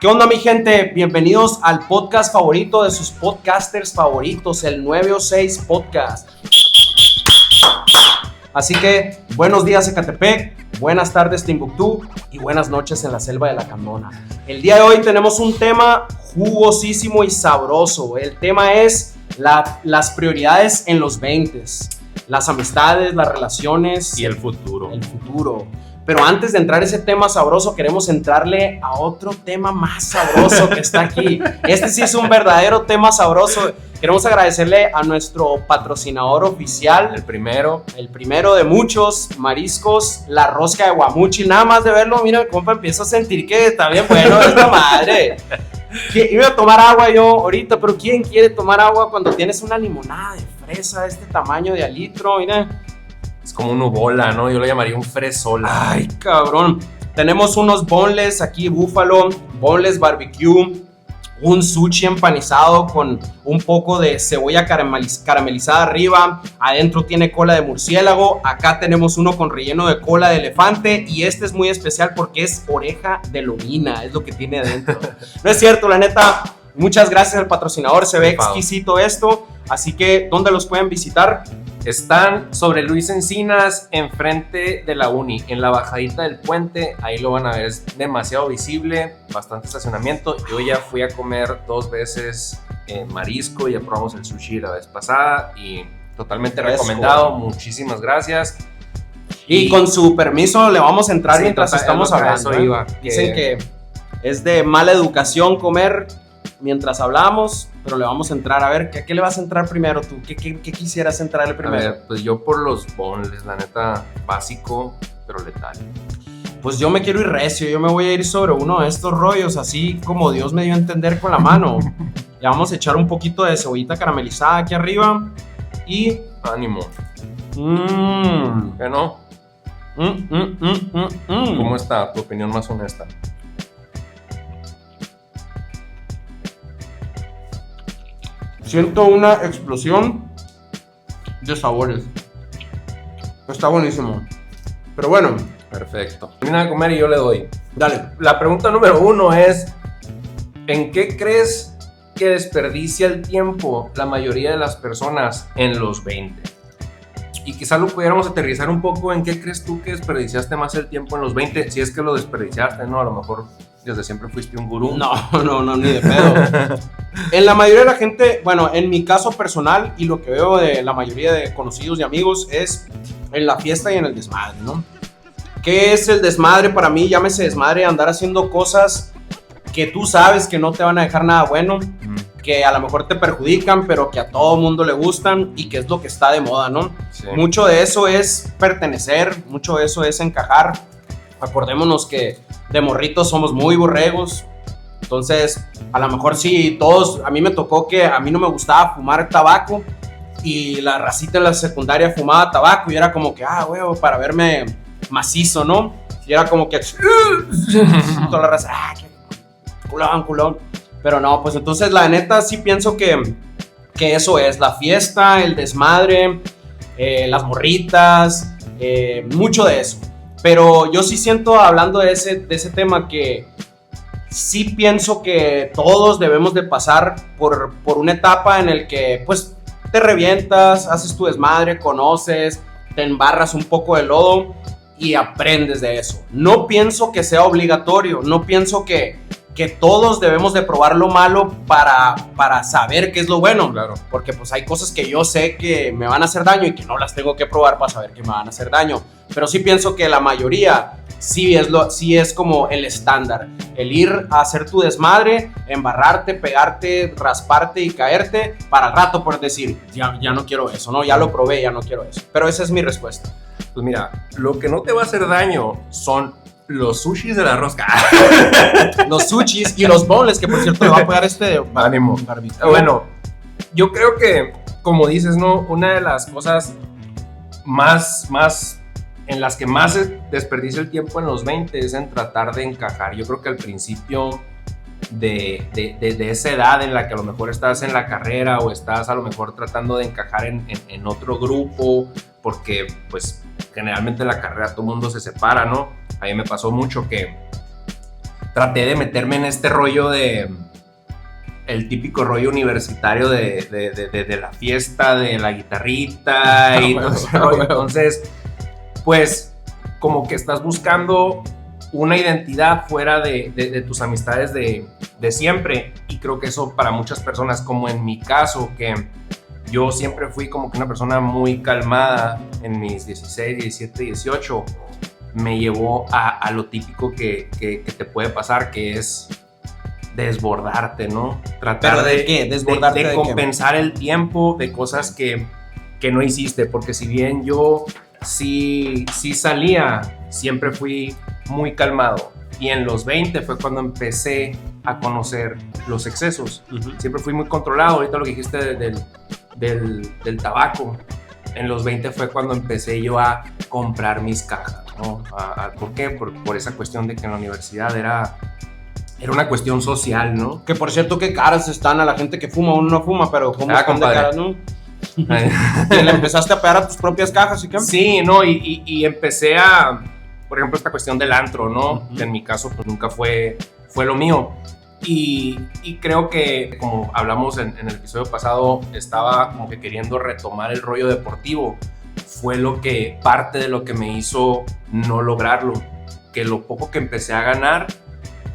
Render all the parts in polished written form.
¿Qué onda, mi gente? Bienvenidos al podcast favorito de sus podcasters favoritos, el 906 Podcast. Así que, buenos días, Ecatepec, buenas tardes, Timbuktu, y buenas noches en la selva de la Candona. El día de hoy tenemos un tema jugosísimo y sabroso. El tema es las prioridades en los 20s, las amistades, las relaciones y el futuro. Pero antes de entrar a ese tema sabroso, queremos entrarle a otro tema más sabroso que está aquí. Este sí es un verdadero tema sabroso. Queremos agradecerle a nuestro patrocinador oficial. El primero de muchos, Mariscos La Rosca de Guamuchil. Nada más de verlo, mira, compa, empiezo a sentir que está bien bueno esta madre. Iba a tomar agua yo ahorita, pero ¿quién quiere tomar agua cuando tienes una limonada de fresa de este tamaño de alitro? Mira. Es como un ubola, ¿no? Yo lo llamaría un fresola. Ay, cabrón. Tenemos unos boneless aquí, búfalo, boneless barbecue, un sushi empanizado con un poco de cebolla caramelizada arriba. Adentro tiene cola de murciélago. Acá tenemos uno con relleno de cola de elefante. Y este es muy especial porque es oreja de lomina, es lo que tiene adentro. No es cierto, la neta. Muchas gracias al patrocinador, se ve exquisito esto. Así que, ¿dónde los pueden visitar? Están sobre Luis Encinas, enfrente de la uni, en la bajadita del puente. Ahí lo van a ver, es demasiado visible, bastante estacionamiento. Yo ya fui a comer 2 veces marisco, ya probamos el sushi la vez pasada y totalmente recomendado. Muchísimas gracias. Y con su permiso le vamos a entrar mientras estamos hablando. Dicen que es de mala educación comer mientras hablamos, pero le vamos a entrar. A ver, ¿qué le vas a entrar primero tú? ¿Qué quisieras entrarle primero? A ver, pues yo por los boneless, la neta, básico, pero letal. Pues yo me quiero ir recio, yo me voy a ir sobre uno de estos rollos, así como Dios me dio a entender con la mano. Le vamos a echar un poquito de cebollita caramelizada aquí arriba y... ¡Ánimo! ¿Qué no? ¿Cómo está tu opinión más honesta? Siento una explosión de sabores. Está buenísimo. Pero bueno. Perfecto. Termina de comer y yo le doy. Dale. La pregunta número 1 es: ¿en qué crees que desperdicia el tiempo la mayoría de las personas en los 20? Y quizá lo pudiéramos aterrizar un poco en qué crees tú que desperdiciaste más el tiempo en los 20, si es que lo desperdiciaste, ¿no? A lo mejor desde siempre fuiste un gurú. No, ni de pedo. En la mayoría de la gente, bueno, en mi caso personal y lo que veo de la mayoría de conocidos y amigos es en la fiesta y en el desmadre, ¿no? ¿Qué es el desmadre para mí? Llámese desmadre, andar haciendo cosas que tú sabes que no te van a dejar nada bueno, que a lo mejor te perjudican, pero que a todo mundo le gustan y que es lo que está de moda, ¿no? Sí. Mucho de eso es pertenecer, mucho de eso es encajar. Acordémonos que de morritos somos muy borregos. Entonces, a lo mejor sí, todos, a mí me tocó que a mí no me gustaba fumar tabaco y la racita en la secundaria fumaba tabaco y era como que, huevo, para verme macizo, ¿no? Y era como que, toda la raza, culón. Pero no, pues entonces la neta sí pienso que eso es, la fiesta, el desmadre, las morritas, mucho de eso. Pero yo sí siento, hablando de ese tema, que sí pienso que todos debemos de pasar por una etapa en el que pues te revientas, haces tu desmadre, conoces, te embarras un poco de lodo y aprendes de eso. No pienso que sea obligatorio, no pienso que todos debemos de probar lo malo para saber qué es lo bueno. Claro. Porque pues hay cosas que yo sé que me van a hacer daño y que no las tengo que probar para saber que me van a hacer daño. Pero sí pienso que la mayoría sí es como el estándar. El ir a hacer tu desmadre, embarrarte, pegarte, rasparte y caerte para el rato por decir, ya no quiero eso, ¿no? Ya lo probé, ya no quiero eso. Pero esa es mi respuesta. Pues mira, lo que no te va a hacer daño son los sushis de la rosca. Los sushis y los boneless, que por cierto le va a pegar ánimo. Bueno, yo creo que, como dices, ¿no? Una de las cosas más en las que más desperdicia el tiempo en los 20 es en tratar de encajar. Yo creo que al principio de esa edad en la que a lo mejor estás en la carrera o estás a lo mejor tratando de encajar en otro grupo, porque pues generalmente en la carrera todo el mundo se separa, ¿no? A mí me pasó mucho que traté de meterme en este rollo el típico rollo universitario de la fiesta, de la guitarrita y todo ese rollo. Entonces, pues, como que estás buscando una identidad fuera de tus amistades de siempre. Y creo que eso para muchas personas, como en mi caso, que yo siempre fui como que una persona muy calmada en mis 16, 17, 18, me llevó a lo típico que te puede pasar, que es desbordarte, ¿no? Tratar de qué, desbordarte de compensar el tiempo de cosas que no hiciste, porque si bien yo sí salía, siempre fui muy calmado, y en los 20 fue cuando empecé a conocer los excesos. Siempre fui muy controlado. Ahorita lo que dijiste del tabaco, en los 20 fue cuando empecé yo a comprar mis cajas, ¿no? ¿Por qué? Por esa cuestión de que en la universidad era una cuestión social, ¿no? Que por cierto, qué caras están a la gente que fuma. Uno no fuma, pero ¿cómo están de caras, no? ¿Y le empezaste a pegar a tus propias cajas y qué? Sí, no, y empecé a, por ejemplo, esta cuestión del antro, ¿no? Que en mi caso pues nunca fue lo mío. Y creo que, como hablamos en el episodio pasado, estaba como que queriendo retomar el rollo deportivo. Fue parte de lo que me hizo no lograrlo. Que lo poco que empecé a ganar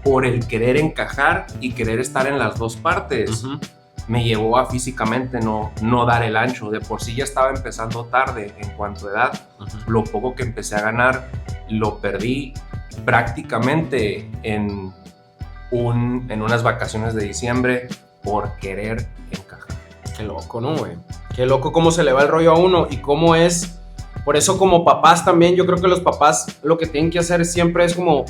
por el querer encajar y querer estar en las dos partes, me llevó a físicamente no dar el ancho. De por sí ya estaba empezando tarde en cuanto a edad. Lo poco que empecé a ganar lo perdí prácticamente en unas vacaciones de diciembre por querer encajar. Qué loco, ¿no, güey? Qué loco cómo se le va el rollo a uno y cómo es. Por eso, como papás también, yo creo que los papás lo que tienen que hacer siempre es como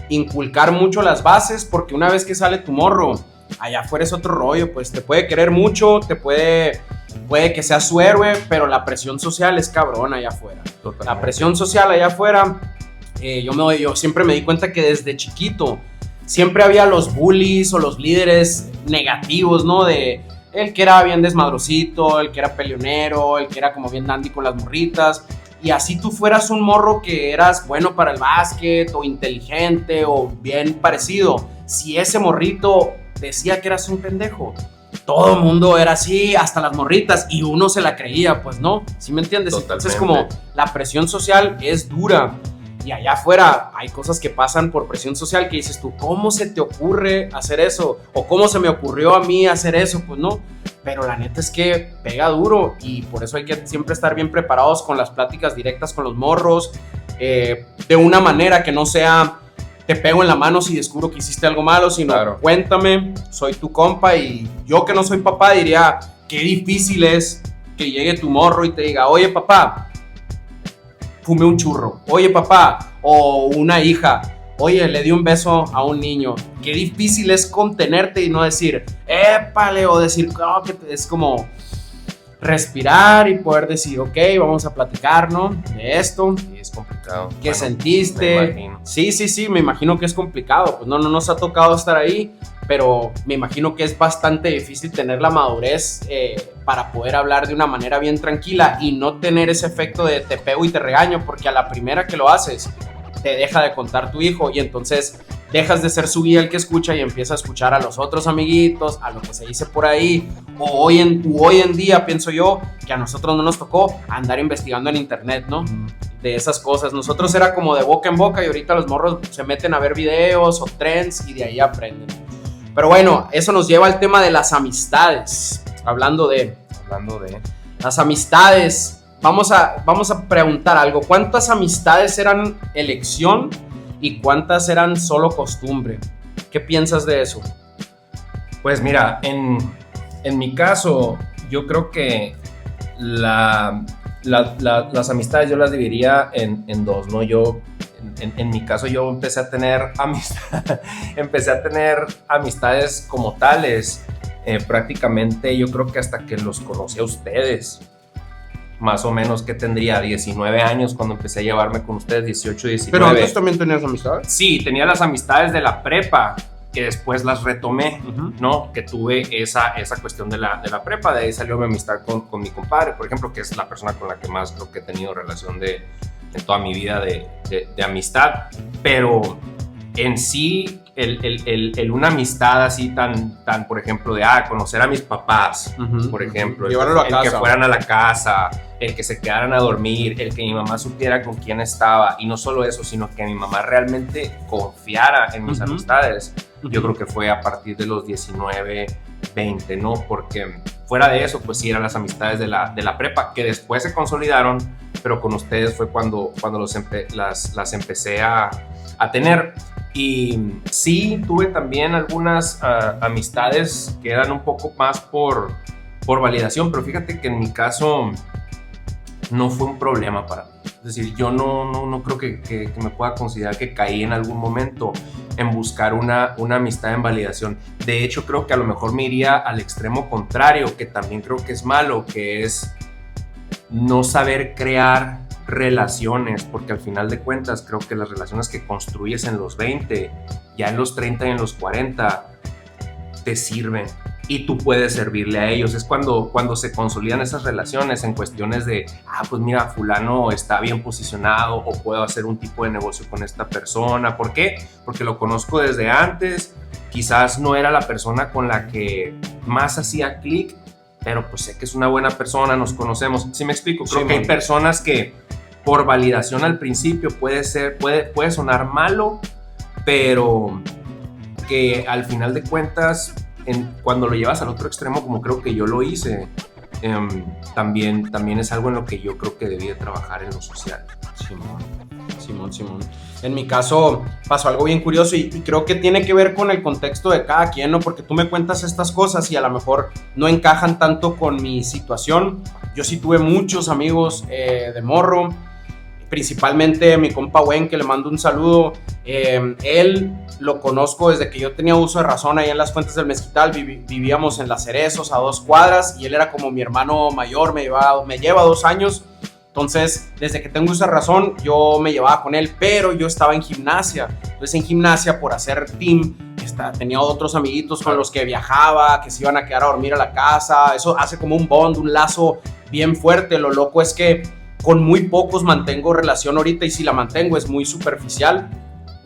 inculcar mucho las bases, porque una vez que sale tu morro, allá afuera es otro rollo, pues te puede querer mucho, puede que sea su héroe, pero la presión social es cabrona allá afuera. Totalmente. La presión social allá afuera, yo siempre me di cuenta que desde chiquito siempre había los bullies o los líderes negativos, ¿no? De el que era bien desmadrosito, el que era peleonero, el que era como bien dandy con las morritas. Y así tú fueras un morro que eras bueno para el básquet o inteligente o bien parecido, si ese morrito decía que eras un pendejo, todo el mundo era así, hasta las morritas, y uno se la creía, pues no, ¿sí me entiendes? Totalmente. Entonces como la presión social es dura. Y allá afuera hay cosas que pasan por presión social que dices tú, ¿cómo se te ocurre hacer eso? ¿O cómo se me ocurrió a mí hacer eso? Pues no, pero la neta es que pega duro y por eso hay que siempre estar bien preparados con las pláticas directas con los morros, de una manera que no sea te pego en la mano si descubro que hiciste algo malo, sino claro, cuéntame, soy tu compa. Y yo que no soy papá diría, qué difícil es que llegue tu morro y te diga, oye papá, fumé un churro, oye papá, o una hija, oye, le di un beso a un niño. Qué difícil es contenerte y no decir, épale, o decir, oh, que es como respirar y poder decir, ok, vamos a platicar, ¿no? De esto. Sí, es complicado. ¿Qué sentiste? Sí, me imagino que es complicado. Pues no nos ha tocado estar ahí, pero me imagino que es bastante difícil tener la madurez para poder hablar de una manera bien tranquila y no tener ese efecto de te pego y te regaño, porque a la primera que lo haces te deja de contar tu hijo y entonces dejas de ser su guía el que escucha y empieza a escuchar a los otros amiguitos, a lo que se dice por ahí. O hoy en día pienso yo que a nosotros no nos tocó andar investigando en internet, ¿no? De esas cosas. Nosotros era como de boca en boca y ahorita los morros se meten a ver videos o trends y de ahí aprenden. Pero bueno, eso nos lleva al tema de las amistades. Hablando de las amistades, vamos a preguntar algo. ¿Cuántas amistades eran elección y cuántas eran solo costumbre? ¿Qué piensas de eso? Pues mira, en mi caso, yo creo que las amistades yo las dividiría en dos, ¿no? En mi caso yo empecé a tener amistades como tales, prácticamente yo creo que hasta que los conocí a ustedes, más o menos que tendría 19 años cuando empecé a llevarme con ustedes, 18, 19. ¿Pero antes también tenías amistades? Sí, tenía las amistades de la prepa, que después las retomé, ¿no? Que tuve esa cuestión de la prepa, de ahí salió mi amistad con mi compadre, por ejemplo, que es la persona con la que más creo que he tenido relación en toda mi vida de amistad. Pero en sí, una amistad así tan, por ejemplo, de conocer a mis papás, por ejemplo, llevarlo a casa, que fueran a la casa, el que se quedaran a dormir, el que mi mamá supiera con quién estaba, y no solo eso, sino que mi mamá realmente confiara en mis amistades. Yo creo que fue a partir de los 19, 20, ¿no? Porque fuera de eso, pues sí eran las amistades de la prepa, que después se consolidaron, pero con ustedes fue cuando las empecé a tener. Y sí, tuve también algunas amistades que eran un poco más por validación, pero fíjate que en mi caso no fue un problema para mí. Es decir, yo no creo que me pueda considerar que caí en algún momento en buscar una amistad en validación. De hecho, creo que a lo mejor me iría al extremo contrario, que también creo que es malo, que es no saber crear relaciones, porque al final de cuentas creo que las relaciones que construyes en los 20, ya en los 30 y en los 40 te sirven y tú puedes servirle a ellos. Es cuando se consolidan esas relaciones en cuestiones de pues mira, fulano está bien posicionado o puedo hacer un tipo de negocio con esta persona. ¿Por qué? Porque lo conozco desde antes, quizás no era la persona con la que más hacía clic, pero pues sé que es una buena persona, nos conocemos. ¿Sí me explico? Creo que hay personas que por validación al principio puede sonar malo, pero que al final de cuentas, cuando lo llevas al otro extremo, como creo que yo lo hice, también es algo en lo que yo creo que debí de trabajar en lo social. Simón. En mi caso pasó algo bien curioso y creo que tiene que ver con el contexto de cada quien, ¿no? Porque tú me cuentas estas cosas y a lo mejor no encajan tanto con mi situación. Yo sí tuve muchos amigos de morro, principalmente mi compa Wen, que le mando un saludo. Él lo conozco desde que yo tenía uso de razón ahí en las Fuentes del Mezquital. Vivíamos en Las Cerezos, a 2 cuadras, y él era como mi hermano mayor, me lleva 2 años. Entonces, desde que tengo uso de razón, yo me llevaba con él, pero yo estaba en gimnasia. Entonces, en gimnasia, por hacer team, tenía otros amiguitos con los que viajaba, que se iban a quedar a dormir a la casa. Eso hace como un bond, un lazo bien fuerte. Lo loco es que con muy pocos mantengo relación ahorita, y si la mantengo es muy superficial.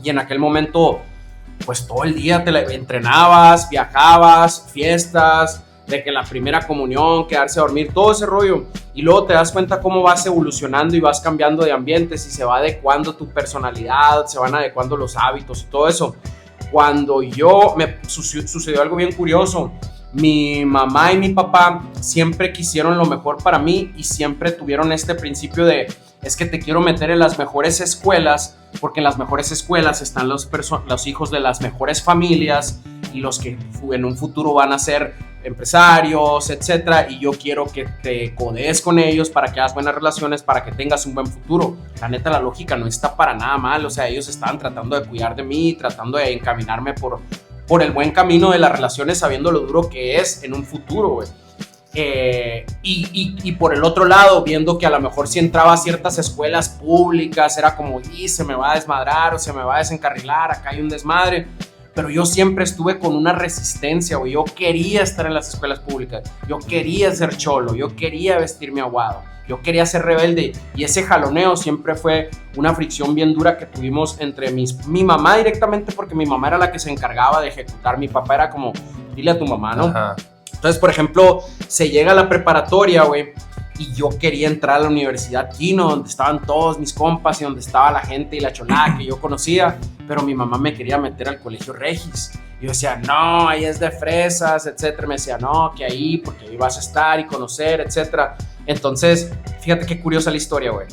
Y en aquel momento, pues todo el día entrenabas, viajabas, fiestas, de que la primera comunión, quedarse a dormir, todo ese rollo. Y luego te das cuenta cómo vas evolucionando y vas cambiando de ambientes y se va adecuando tu personalidad, se van adecuando los hábitos y todo eso. Cuando me sucedió algo bien curioso. Mi mamá y mi papá siempre quisieron lo mejor para mí y siempre tuvieron este principio de: es que te quiero meter en las mejores escuelas, porque en las mejores escuelas están los hijos de las mejores familias y los que en un futuro van a ser empresarios, etcétera, y yo quiero que te codees con ellos para que hagas buenas relaciones, para que tengas un buen futuro. La neta, la lógica no está para nada mal. O sea, ellos estaban tratando de cuidar de mí, tratando de encaminarme por el buen camino de las relaciones, sabiendo lo duro que es en un futuro, güey. Y por el otro lado, viendo que a lo mejor si entraba a ciertas escuelas públicas era como, se me va a desmadrar o se me va a desencarrilar, acá hay un desmadre. Pero yo siempre estuve con una resistencia, güey. Yo quería estar en las escuelas públicas, yo quería ser cholo, yo quería vestirme aguado, yo quería ser rebelde. Y ese jaloneo siempre fue una fricción bien dura que tuvimos entre mi mamá directamente, porque mi mamá era la que se encargaba de ejecutar. Mi papá era como, dile a tu mamá, ¿no? Ajá. Entonces, por ejemplo, se llega a la preparatoria, güey, y yo quería entrar a la Universidad Quino, donde estaban todos mis compas y donde estaba la gente y la cholada que yo conocía, pero mi mamá me quería meter al Colegio Regis. Y yo decía, no, ahí es de fresas, etcétera. Me decía, no, que ahí, porque ahí vas a estar y conocer, etcétera. Entonces, fíjate qué curiosa la historia, güey.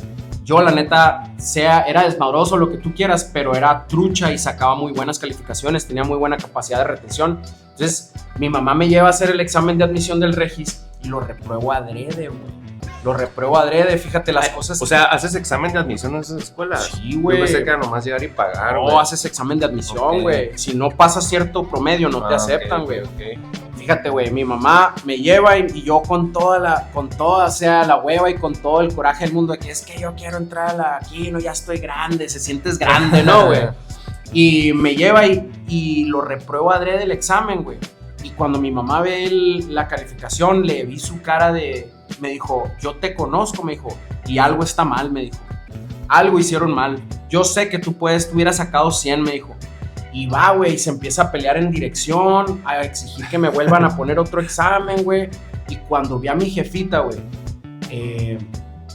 Yo, la neta, era desmadroso, lo que tú quieras, pero era trucha y sacaba muy buenas calificaciones, tenía muy buena capacidad de retención. Entonces, mi mamá me lleva a hacer el examen de admisión del Regis y lo repruebo adrede, güey. Lo repruebo adrede, fíjate las cosas. O sea, ¿haces examen de admisión en esas escuelas? Sí, güey. Yo pensé que era nomás llegar y pagar, güey. No, haces examen de admisión, güey. Si no pasas cierto promedio, no te aceptan, güey. Okay. Fíjate, güey, mi mamá me lleva y yo con toda, o sea, la hueva y con todo el coraje del mundo de que es que yo quiero entrar aquí, no, ya estoy grande, se sientes grande, ¿no, güey? Y me lleva y lo repruebo adrede el examen, güey. Y cuando mi mamá ve la calificación, le vi su cara me dijo, yo te conozco, me dijo, y algo está mal, me dijo. Algo hicieron mal. Yo sé que tú hubieras sacado 100, me dijo. Y va, güey, y se empieza a pelear en dirección, a exigir que me vuelvan a poner otro examen, güey. Y cuando vi a mi jefita, güey,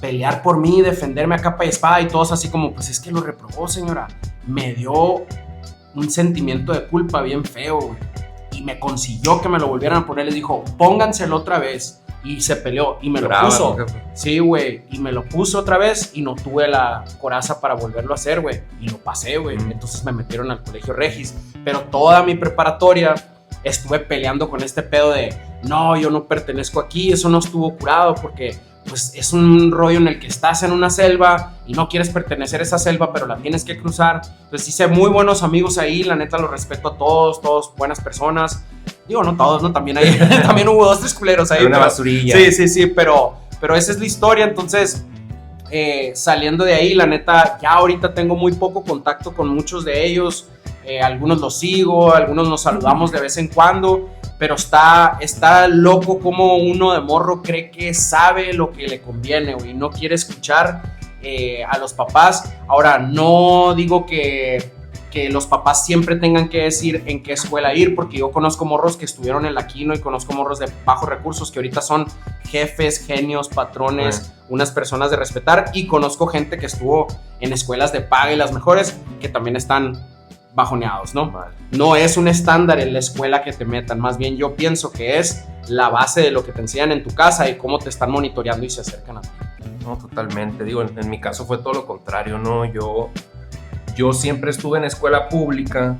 pelear por mí, defenderme a capa y espada y todos así como, pues es que lo reprobó, señora. Me dio un sentimiento de culpa bien feo, güey. Y me consiguió que me lo volvieran a poner. Les dijo, pónganselo otra vez. Y se peleó y me lo puso. Sí, güey. Y me lo puso otra vez y no tuve la coraza para volverlo a hacer, güey. Y lo pasé, güey. Entonces me metieron al colegio Regis. Pero toda mi preparatoria estuve peleando con este pedo de no, yo no pertenezco aquí. Eso no estuvo curado porque pues es un rollo en el que estás en una selva y no quieres pertenecer a esa selva, pero la tienes que cruzar. Entonces hice muy buenos amigos ahí, la neta los respeto a todos buenas personas. Digo, no todos, ¿no? También también hubo 2, 3 culeros ahí. Una basurilla. Sí, pero esa es la historia. Entonces, saliendo de ahí, la neta, ya ahorita tengo muy poco contacto con muchos de ellos. Algunos los sigo, algunos nos saludamos de vez en cuando. Pero está loco como uno de morro cree que sabe lo que le conviene, güey, y no quiere escuchar a los papás. Ahora, no digo que los papás siempre tengan que decir en qué escuela ir, porque yo conozco morros que estuvieron en la Quino y conozco morros de bajos recursos que ahorita son jefes, genios, patrones, unas personas de respetar, y conozco gente que estuvo en escuelas de paga y las mejores que también están bajoneados, ¿no? No es un estándar en la escuela que te metan, más bien yo pienso que es la base de lo que te enseñan en tu casa y cómo te están monitoreando y se acercan a ti. No, totalmente, digo, en mi caso fue todo lo contrario, ¿no? Yo siempre estuve en escuela pública,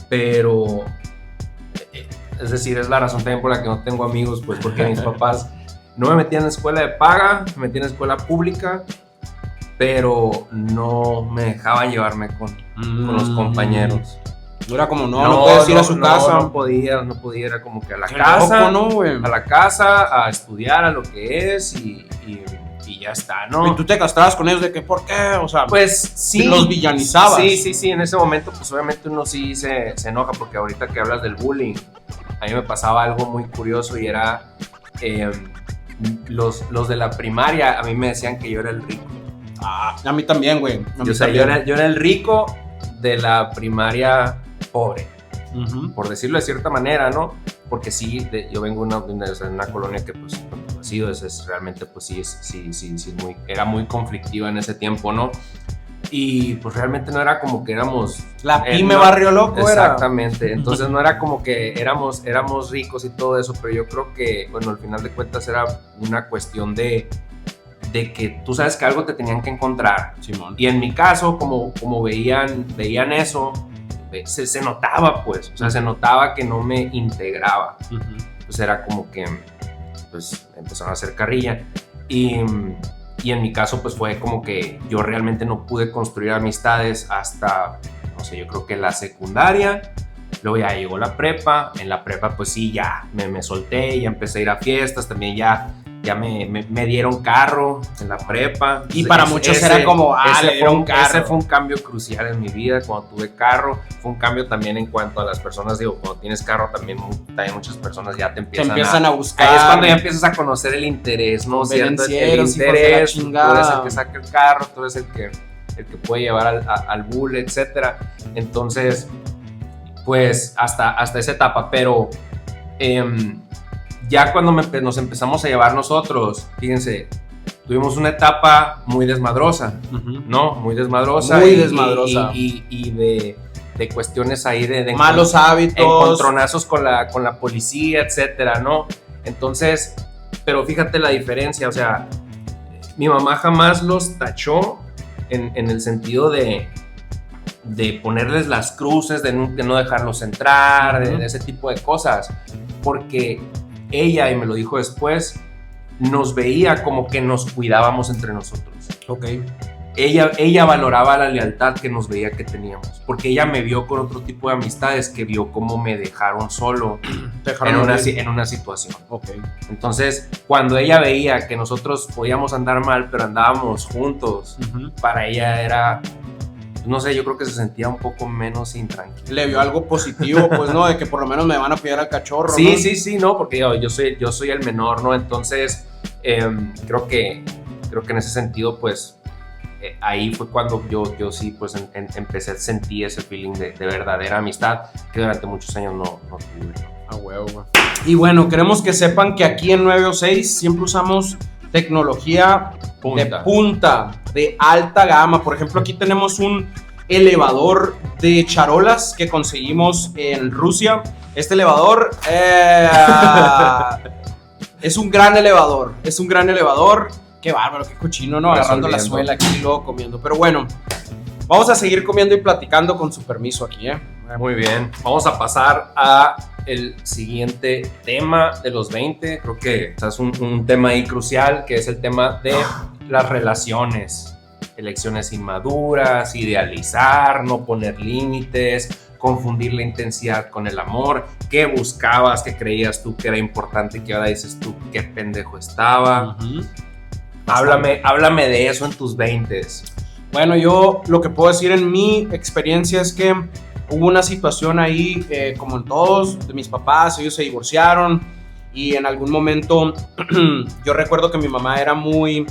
pero, es decir, es la razón también por la que no tengo amigos, pues porque mis papás no me metían en escuela de paga, me metían en escuela pública, pero no me dejaban llevarme con los compañeros. No era como, no puedes ir a su casa. No podía, era como que a la casa, a la casa, a estudiar a lo que es y ya está, ¿no? Y tú te castrabas con ellos de que, ¿por qué? O sea, pues sí. Los villanizabas. Sí, en ese momento, pues obviamente uno sí se enoja, porque ahorita que hablas del bullying, a mí me pasaba algo muy curioso y era, los de la primaria, a mí me decían que yo era el rico. A mí también, güey. Yo era el rico de la primaria pobre, por decirlo de cierta manera, ¿no? Porque sí, yo vengo de una colonia que, pues, así es realmente, pues sí, era muy conflictiva en ese tiempo, ¿no? Y pues realmente no era como que éramos... La pyme barrio loco exactamente, era. Entonces no era como que éramos ricos y todo eso, pero yo creo que, bueno, al final de cuentas era una cuestión de que tú sabes que algo te tenían que encontrar, Simón. Y en mi caso, como veían eso, se notaba, pues, o sea, se notaba que no me integraba. Pues era como que, pues, empezaron a hacer carrilla. Y en mi caso, pues, fue como que yo realmente no pude construir amistades hasta, no sé, yo creo que la secundaria. Luego ya llegó la prepa. En la prepa, pues sí, ya me solté, ya empecé a ir a fiestas, también ya me dieron carro en la prepa. Y para muchos era como, le dieron un carro. Ese fue un cambio crucial en mi vida cuando tuve carro. Fue un cambio también en cuanto a las personas, digo, cuando tienes carro también muchas personas ya te empiezan a buscar. Ahí es cuando ya empiezas a conocer el interés, ¿no? ¿Cierto? El interés, tú eres el que saca el carro, tú eres el que puede llevar al bull, etcétera. Entonces, pues hasta esa etapa, pero ya cuando nos empezamos a llevar nosotros, fíjense, tuvimos una etapa muy desmadrosa, ¿no? Muy desmadrosa. Y de cuestiones ahí de malos hábitos, encontronazos con la policía, etcétera, ¿no? Entonces, pero fíjate la diferencia, o sea, mi mamá jamás los tachó en el sentido de ponerles las cruces, de no dejarlos entrar, de ese tipo de cosas, porque ella, y me lo dijo después, nos veía como que nos cuidábamos entre nosotros. Ok. Ella valoraba la lealtad que nos veía que teníamos, porque ella me vio con otro tipo de amistades, que vio cómo me dejaron solo en una situación. Okay. Entonces, cuando ella veía que nosotros podíamos andar mal, pero andábamos juntos, para ella era... No sé, yo creo que se sentía un poco menos intranquilo. Le vio algo positivo, pues, ¿no? De que por lo menos me van a cuidar al cachorro, sí, ¿no? Sí, no, porque yo soy el menor, ¿no? Entonces, creo que en ese sentido, pues, ahí fue cuando yo sí pues empecé a sentir ese feeling de verdadera amistad que durante muchos años no tuve. A huevo. Y bueno, queremos que sepan que aquí en 906 siempre usamos tecnología de punta, de alta gama. Por ejemplo, aquí tenemos un elevador de charolas que conseguimos en Rusia. Este elevador es un gran elevador. Qué bárbaro, qué cochino, ¿no? Agarrando la suela aquí y luego comiendo. Pero bueno, vamos a seguir comiendo y platicando con su permiso aquí, ¿eh? Muy bien. Vamos a pasar a el siguiente tema de los 20. Creo que es un tema ahí crucial, que es el tema de las relaciones. Elecciones inmaduras, idealizar, no poner límites, confundir la intensidad con el amor. ¿Qué buscabas? ¿Qué creías tú que era importante? ¿Qué ahora dices tú? ¿Qué pendejo estaba? Háblame de eso en tus 20s. Bueno, yo lo que puedo decir en mi experiencia es que hubo una situación ahí, como en todos, de mis papás, ellos se divorciaron y en algún momento yo recuerdo que mi mamá era muy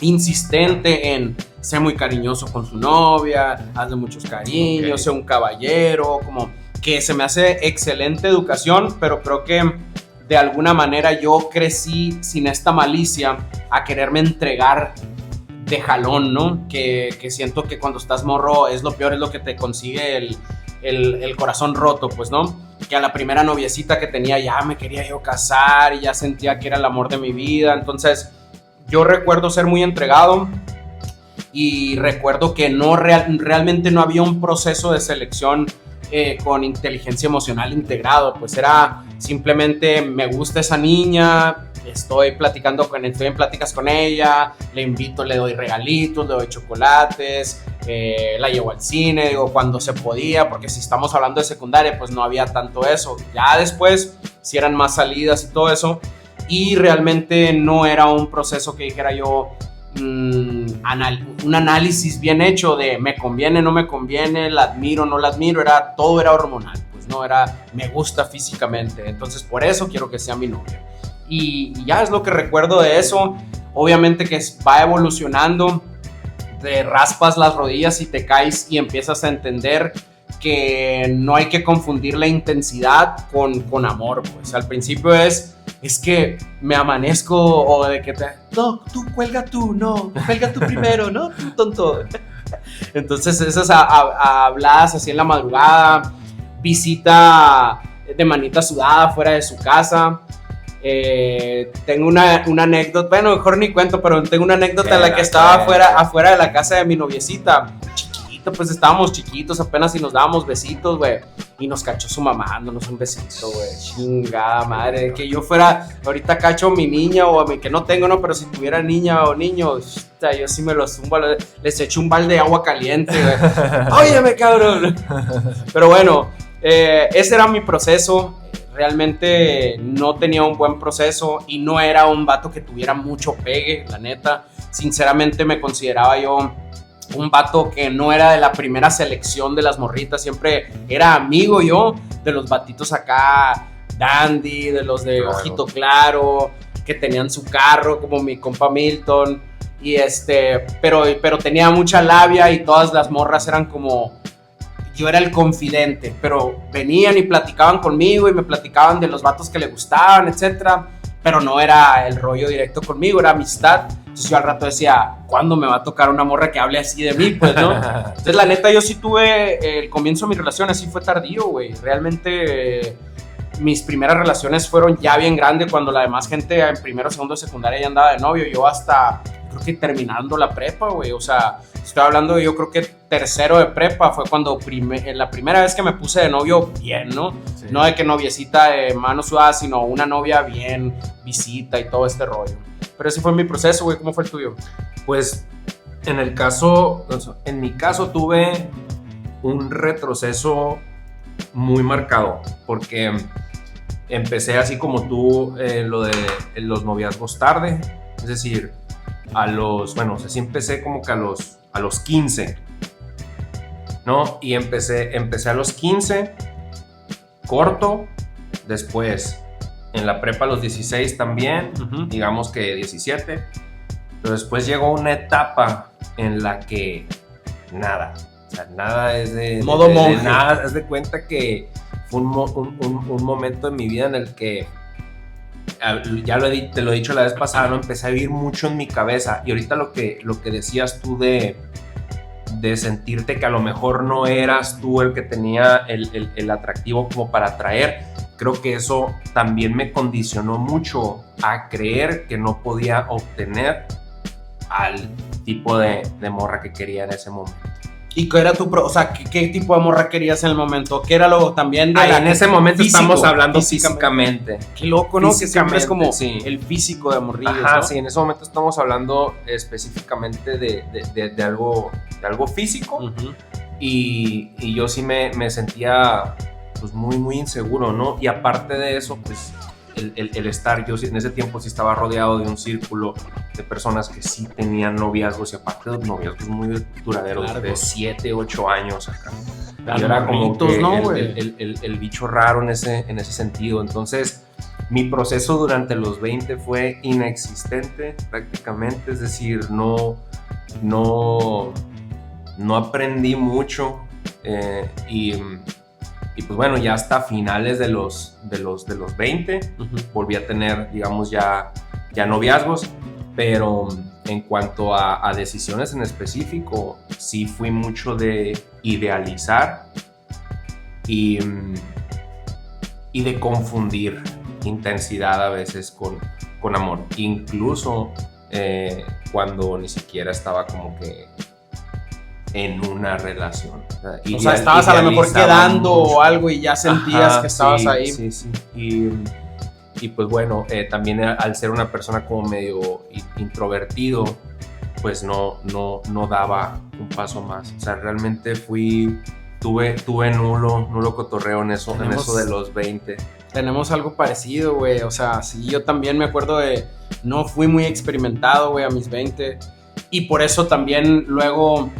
insistente en ser muy cariñoso con su novia, hazle muchos cariños, ser un caballero, como que se me hace excelente educación, pero creo que de alguna manera yo crecí sin esta malicia a quererme entregar de jalón, ¿no? Que siento que cuando estás morro es lo peor, es lo que te consigue el corazón roto, pues, ¿no? Que a la primera noviecita que tenía ya me quería yo casar y ya sentía que era el amor de mi vida. Entonces yo recuerdo ser muy entregado y recuerdo que realmente no había un proceso de selección con inteligencia emocional integrado, pues era simplemente me gusta esa niña, estoy en pláticas con ella, le invito, le doy regalitos, le doy chocolates, la llevo al cine, digo, cuando se podía, porque si estamos hablando de secundaria, pues no había tanto eso. Ya después, si eran más salidas y todo eso, y realmente no era un proceso que dijera yo, un análisis bien hecho de me conviene, no me conviene, la admiro, no la admiro, todo era hormonal, pues no era me gusta físicamente, entonces por eso quiero que sea mi novia. Y ya es lo que recuerdo de eso. Obviamente que va evolucionando, te raspas las rodillas y te caes y empiezas a entender que no hay que confundir la intensidad con amor, pues al principio es que me amanezco o de que no, tú cuelga tú primero, ¿no? Tú tonto. Entonces esas habladas así en la madrugada, visita de manita sudada fuera de su casa. Tengo una anécdota, bueno, mejor ni cuento, pero tengo una anécdota en la que estaba afuera de la casa de mi noviecita, chiquito, pues estábamos chiquitos apenas y nos dábamos besitos, güey, y nos cachó su mamá dándonos un besito, güey, chingada madre, que yo fuera, ahorita cacho a mi niña o a mi que no tengo, no, pero si tuviera niña o niño, yo sí me los zumbo, les echo un balde de agua caliente, güey, óyeme, cabrón, pero bueno, ese era mi proceso. Realmente no tenía un buen proceso y no era un vato que tuviera mucho pegue, la neta. Sinceramente me consideraba yo un vato que no era de la primera selección de las morritas. Siempre era amigo yo de los batitos acá, dandy, de los de ojito claro, que tenían su carro, como mi compa Milton. Y pero tenía mucha labia y todas las morras eran como... Yo era el confidente, pero venían y platicaban conmigo y me platicaban de los vatos que le gustaban, etcétera, pero no era el rollo directo conmigo, era amistad. Entonces yo al rato decía, ¿cuándo me va a tocar una morra que hable así de mí? Pues, ¿no? Entonces la neta yo sí tuve el comienzo de mi relación, así fue tardío, güey. Realmente mis primeras relaciones fueron ya bien grandes, cuando la demás gente en primero, segundo, secundaria ya andaba de novio. Yo hasta, creo que terminando la prepa, güey, o sea... Estoy hablando, yo creo que tercero de prepa fue cuando la primera vez que me puse de novio bien, ¿no? Sí. No de que noviecita de mano sudada, sino una novia bien, visita y todo este rollo. Pero ese fue mi proceso, güey. ¿Cómo fue el tuyo? Pues en mi caso tuve un retroceso muy marcado, porque empecé así como tú, lo de los noviazgos tarde, es decir, sí empecé como que a los 15, ¿no? Y empecé a los 15, corto, después en la prepa a los 16 también, digamos que 17, pero después llegó una etapa en la que nada, o sea, nada es de modo monje. Nada, haz de cuenta que fue un momento en mi vida en el que, ya te lo he dicho la vez pasada, ¿no? Empecé a vivir mucho en mi cabeza, y ahorita lo que decías tú de sentirte que a lo mejor no eras tú el que tenía el atractivo como para atraer, creo que eso también me condicionó mucho a creer que no podía obtener al tipo de morra que quería en ese momento. ¿Y qué era o sea, ¿qué tipo de morra querías en el momento? ¿Qué era lo también de en ese momento físico, estamos hablando físicamente. Qué loco, ¿no? Que siempre es como el físico de morrillos, ajá, ¿no? Sí, en ese momento estamos hablando específicamente de algo físico. Uh-huh. Y yo sí me sentía pues muy inseguro, ¿no? Y aparte de eso, pues el estar, yo en ese tiempo sí estaba rodeado de un círculo de personas que sí tenían noviazgos, y aparte de noviazgos muy duraderos, de 7, 8 años acá. Y era como que ¿no, el bicho raro en ese sentido. Entonces mi proceso durante los 20 fue inexistente prácticamente, es decir, no aprendí mucho, y pues bueno, ya hasta finales de los 20 uh-huh. volví a tener, digamos, ya noviazgos, pero en cuanto a decisiones en específico, sí fui mucho de idealizar y de confundir intensidad a veces con amor, incluso cuando ni siquiera estaba como que en una relación. O sea, estabas a lo mejor quedando mucho. O algo y ya sentías que estabas ahí. Sí. Y pues bueno, también al ser una persona como medio introvertido, pues no daba un paso más. O sea, realmente tuve nulo cotorreo en eso de los 20. Tenemos algo parecido, güey. O sea, sí, yo también me acuerdo no fui muy experimentado, güey, a mis 20. Y por eso también luego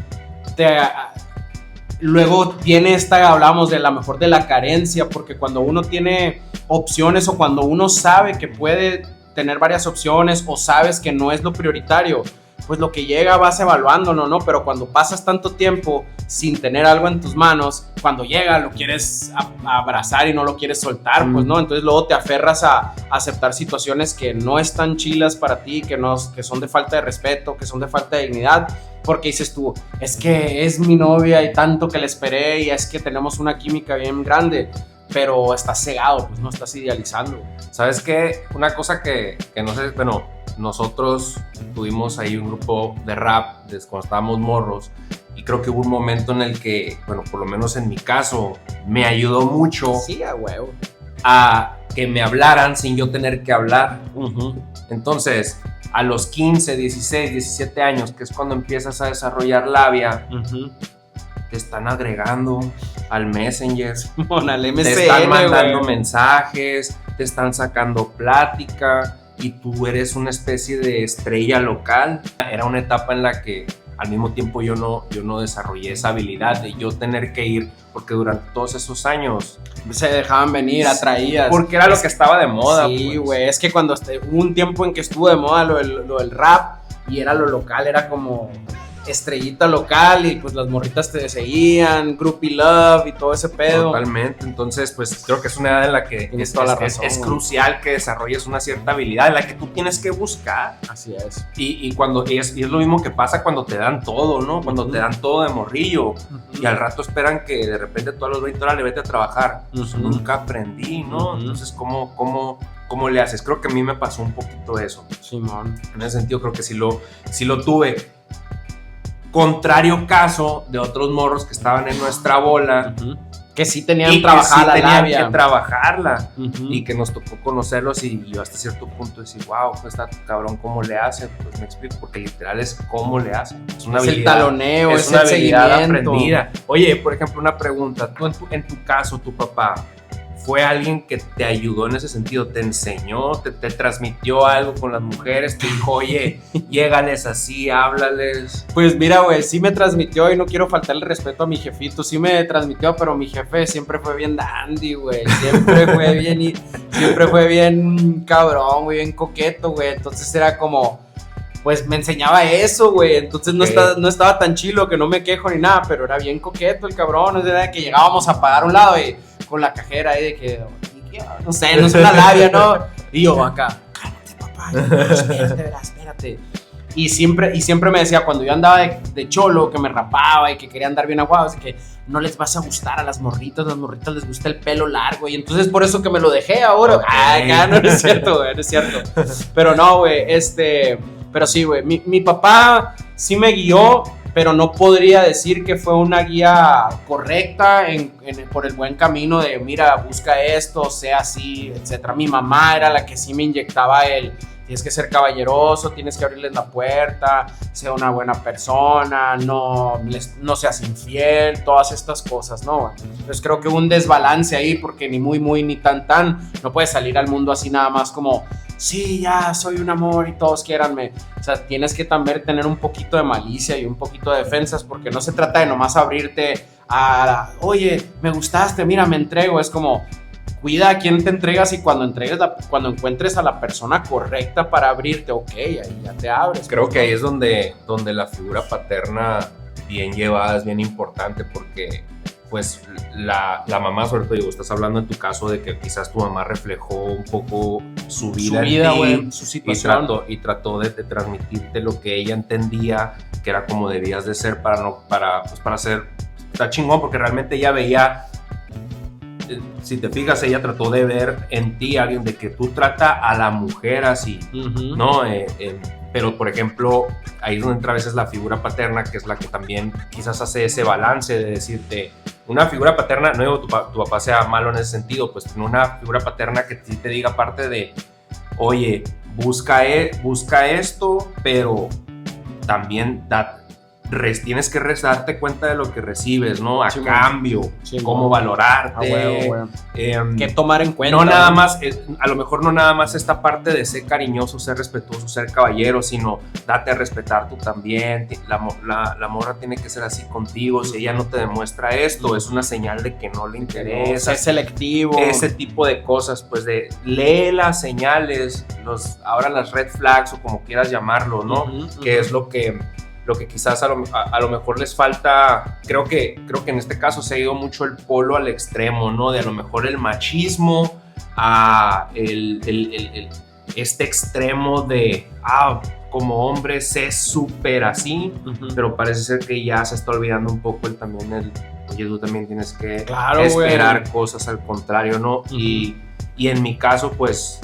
hablamos de la mejor de la carencia, porque cuando uno tiene opciones o cuando uno sabe que puede tener varias opciones o sabes que no es lo prioritario, pues lo que llega vas evaluándolo, ¿no? Pero cuando pasas tanto tiempo sin tener algo en tus manos, cuando llega lo quieres abrazar y no lo quieres soltar, pues, ¿no? Entonces luego te aferras a aceptar situaciones que no están chilas para ti, que son de falta de respeto, que son de falta de dignidad, porque dices tú, es que es mi novia y tanto que la esperé y es que tenemos una química bien grande, pero estás cegado, pues no estás idealizando. ¿Sabes qué? Una cosa que no sé, bueno, nosotros tuvimos ahí un grupo de rap cuando estábamos morros, y creo que hubo un momento en el que, bueno, por lo menos en mi caso, me ayudó mucho sí, a huevo, a que me hablaran sin yo tener que hablar. Uh-huh. Entonces, a los 15, 16, 17 años, que es cuando empiezas a desarrollar labia, uh-huh. te están agregando al Messenger, al MSN, te están mandando mensajes, te están sacando plática, y tú eres una especie de estrella local. Era una etapa en la que al mismo tiempo yo no desarrollé esa habilidad de yo tener que ir, porque durante todos esos años se dejaban venir, atraídas. Porque era lo que estaba de moda. Sí, güey, es que cuando hubo un tiempo en que estuvo de moda lo del rap y era lo local, era como estrellita local y pues las morritas te seguían, groupie love y todo ese pedo. Totalmente, entonces pues creo que es una edad en la que es crucial que desarrolles una cierta habilidad en la que tú tienes que buscar. Así es. Y es lo mismo que pasa cuando te dan todo, ¿no? Cuando uh-huh. te dan todo de morrillo uh-huh. y al rato esperan que de repente tú a los 20 horas le vete a trabajar. Pues uh-huh. nunca aprendí, ¿no? Uh-huh. Entonces, ¿cómo le haces? Creo que a mí me pasó un poquito eso. Simón. En ese sentido creo que sí lo tuve. Contrario caso de otros morros que estaban en nuestra bola, uh-huh. que sí tenían que trabajarla uh-huh. y que nos tocó conocerlos, y yo hasta cierto punto decir, wow, pues está cabrón, ¿cómo le hace? Pues me explico, porque literal es cómo le hace. Es una habilidad, el taloneo, es una habilidad aprendida. Oye, por ejemplo, una pregunta, tú en tu caso, tu papá ¿fue alguien que te ayudó en ese sentido? ¿Te enseñó? ¿Te transmitió algo con las mujeres? ¿Te dijo, oye, llégales así, háblales? Pues mira, güey, sí me transmitió, y no quiero faltarle respeto a mi jefito, sí me transmitió, pero mi jefe siempre fue bien dandy, güey, siempre fue bien cabrón, güey, bien coqueto, güey, entonces era como, pues me enseñaba eso, güey. Entonces Ok. no estaba tan chilo, que no me quejo ni nada, pero era bien coqueto el cabrón. O sea, de que llegábamos a pagar un lado y con la cajera ahí de que, no sé una labia, ¿no? Y yo acá, cálmate, papá. Y yo, no, espérate. Y siempre me decía, cuando yo andaba de cholo, que me rapaba y que quería andar bien aguado, que no les vas a gustar a las morritas les gusta el pelo largo, y entonces por eso que me lo dejé ahora. Okay. Acá no es cierto, güey, no es cierto. Pero no, güey, pero sí, güey, mi papá sí me guió, pero no podría decir que fue una guía correcta por el buen camino de, mira, busca esto, sea así, etc. Mi mamá era la que sí me inyectaba tienes que ser caballeroso, tienes que abrirles la puerta, sea una buena persona, no seas infiel, todas estas cosas, ¿no? Entonces creo que hubo un desbalance ahí, porque ni muy, muy, ni tan, no puedes salir al mundo así nada más como, sí, ya soy un amor y todos quiéranme. O sea, tienes que también tener un poquito de malicia y un poquito de defensas, porque no se trata de nomás abrirte oye, me gustaste, mira, me entrego. Es como, cuida a quién te entregas, y cuando encuentres a la persona correcta para abrirte, ok, ahí ya te abres. Creo que ahí es donde la figura paterna bien llevada es bien importante, porque pues la mamá, sobre todo, digo, estás hablando en tu caso de que quizás tu mamá reflejó un poco su vida en ti, wey, su situación, y trató de transmitirte lo que ella entendía que era como debías de ser para ser, está chingón, porque realmente ella veía, si te fijas, ella trató de ver en ti a alguien de que tú trata a la mujer así, ¿no? Pero, por ejemplo, ahí es donde entra a veces la figura paterna, que es la que también quizás hace ese balance de decirte, una figura paterna, no digo tu papá sea malo en ese sentido, pues una figura paterna que sí te diga parte de, oye, busca esto, pero también tienes que darte cuenta de lo que recibes, ¿no? A cambio, cómo valorarte, qué tomar en cuenta. No nada más, a lo mejor no nada más esta parte de ser cariñoso, ser respetuoso, ser caballero, sino date a respetar tú también. La morra tiene que ser así contigo. Si ella no te demuestra esto, es una señal de que no le interesa. Es selectivo. Ese tipo de cosas, pues lee las señales, ahora las red flags o como quieras llamarlo, ¿no? Que es lo que quizás a lo mejor les falta. Creo que en este caso se ha ido mucho el polo al extremo, ¿no? De a lo mejor el machismo a este extremo de, como hombre sé súper así, pero parece ser que ya se está olvidando un poco oye, tú también tienes que esperar cosas al contrario, ¿no? Y en mi caso, pues,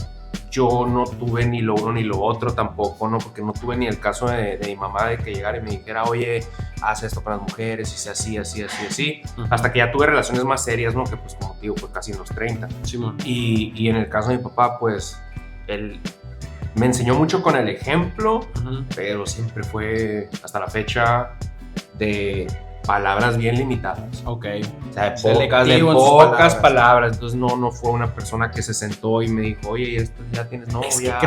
yo no tuve ni lo uno ni lo otro tampoco, ¿no? Porque no tuve ni el caso de mi mamá de que llegara y me dijera, oye, haz esto para las mujeres, y sea así. Hasta que ya tuve relaciones más serias, ¿no? Que pues, como digo, fue casi en los 30. Sí, y en el caso de mi papá, pues, él me enseñó mucho con el ejemplo, pero siempre fue, hasta la fecha, de palabras bien limitadas. Ok. O sea, de pocas palabras. Entonces no fue una persona que se sentó y me dijo, oye, esto ya tienes novia.